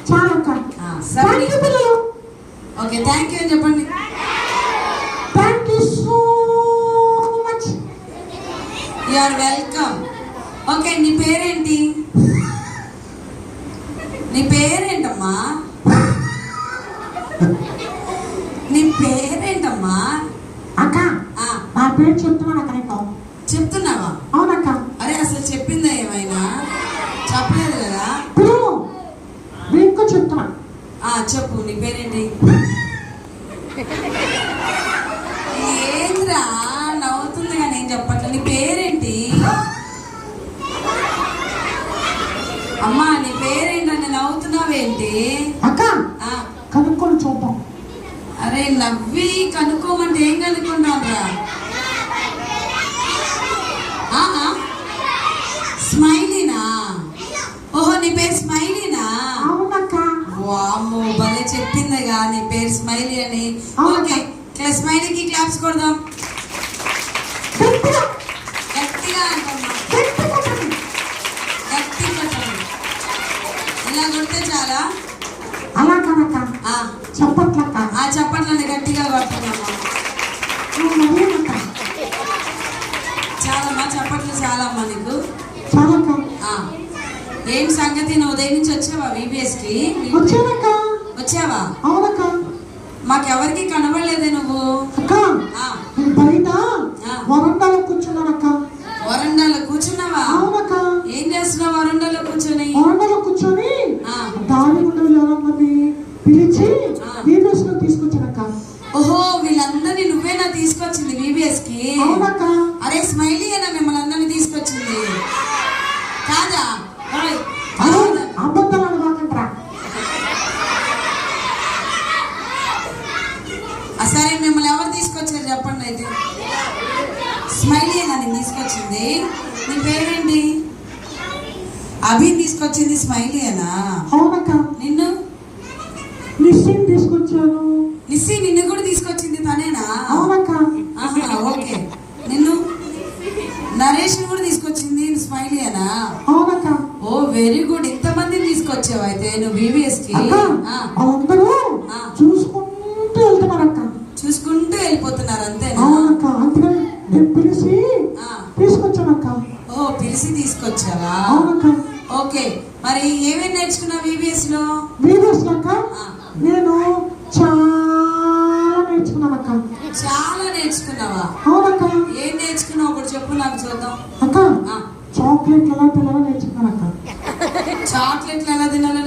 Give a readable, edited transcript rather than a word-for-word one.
చాలక్క. సరే పిల్లలు. Okay, thank you అని చెప్పండి. Thank you so much. You are welcome. Okay, నీ పేరేంటి? నీ పేరేంటమ్మా? నీ పేరేంటమ్మా? అక్క నా పేరు చెప్తున్నాను అక్క. నీకు చెప్తున్నావా? అవునక్క. అరే అసలు చెప్పిందా ఏమైనా? చెప్పలేదు కదా. పిల్లలు మీకు చెప్తున్నా. చెప్పు, నీ పేరేంటి? ఏంద్రా నవ్వుతుంది కానీ ఏం చెప్పట్లే. నీ పేరేంటి అమ్మా? నీ పేరేంటని నవ్వుతున్నావేంటి? అక్క కనుక్కొని చూద్దాం. అరే నవ్వి కనుక్కోమంటే ఏం కనుక్కుంటావురా? స్మైలీనా? ఓహో, నీ పేరు స్మైలీనా? అవునక్క. వామ్మో, భలే చెప్పిందిగా నీ పేరు స్మైలీ అని. ఓకే, స్మైలీకి క్లాప్స్ కొడదాం. గట్టిగా అంటమ్మా, గట్టి కొట్టండి. ఇలా కొడితే చాలా? అలా కనుక చెప్పట్లక్క. చెప్పట్లని గట్టిగా కొడుతున్నామ్మా. చాలమ్మా, చెప్పట్లు చాలమ్మా నీకు. ఏం సంగతి? నువ్వు ఉదయం నుంచి వచ్చావా VBS కి? వచ్చావా? అవునక్క. మాకెవరికి కనబడలేదే నువ్వు. బయట వరండాలో కూర్చున్నానక్క. వరండాలో కూర్చున్నావా? అవునక్క. ఏం చేస్తున్నావు వరండాలో కూర్చొని? వరండాలో కూర్చొని దారి ఉండేవాళ్ళందరినీ పిలిచి VBS లో తీసుకొచ్చానక్క. ఓహో, వీళ్ళందరినీ నువ్వేనా తీసుకొచ్చింది VBS కి? అవునక్క. అరే స్మైలీ అయినా మిమ్మల్ని అందరినీ తీసుకొచ్చింది కాదా? అబద్ధాలు కాకుండా. సరే, మిమ్మల్ని ఎవరు తీసుకొచ్చారు చెప్పండి అయితే. స్మైలీ అయినా నేను తీసుకొచ్చింది. నీ పేరేంటి? అభి తీసుకొచ్చింది స్మైలీ అయినా? అవునక్క. నిన్ను నిశ్చయం తీసుకొచ్చాను. నిస్సి నిన్ను కూడా తీసుకొచ్చింది తనేనా? అవునక్క. ఓకే, నిన్ను నరేష్ కూడా తీసుకొచ్చింది స్మైలీ అయినా? అవునక్క. ఓ వెరీ గుడ్, ఇంతమందిని తీసుకొచ్చావు అయితే నువ్వు VBS కి. అందరూ చూసుకుంటూ వెళ్తున్నారక్క. చూసుకుంటూ వెళ్ళిపోతున్నారు అంతేనా? అవునక్క. అందుకని నేను పిలిచి తీసుకొచ్చానక్క. ఓ, పిలిచి తీసుకొచ్చావా? అవునక్క. ఓకే, మరి ఏమేమి నేర్చుకున్నావు VBS లో? VBS లో అక్క నేను చాలా నేర్చుకున్నానక్క. చాలా నేర్చుకున్నావా? అవునక్క. ఏం నేర్చుకున్నావు ఒకటి చెప్పు నాకు చూద్దాం. అక్క చాక్లెట్ ఎలా తినాలో నేర్చుకున్నానక్క. చాక్లెట్లు ఎలా తినాలో